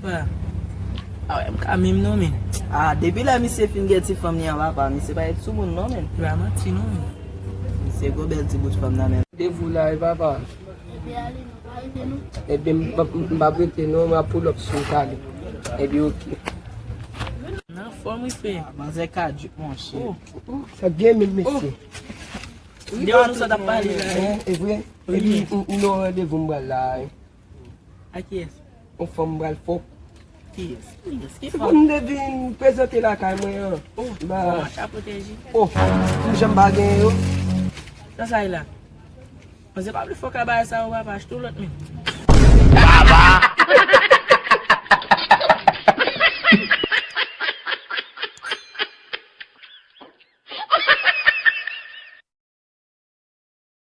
Papa. I'm coming no man. Ah, depuis là, monsieur fin get it from here, papa. Monsieur pas être tout monde non men. Ramati no man. Monsieur go bel ti bout from nan men. De vous là, papa. Et bien, je vais pull up sur le cadre. Et bien, ok. Na forme fait. Mas é cadê, mon cher. Ça game, monsieur. De onde você tá parando? É vrai? Et puis, nous devons là. Aqui é. On fait un faux. Que C'est comme devine présenter la caméra. Oh, Bah, tá protegido. oh, j'aime baguer. Tá sai lá. Mas é pra focar essa uva, pastor, outro mesmo.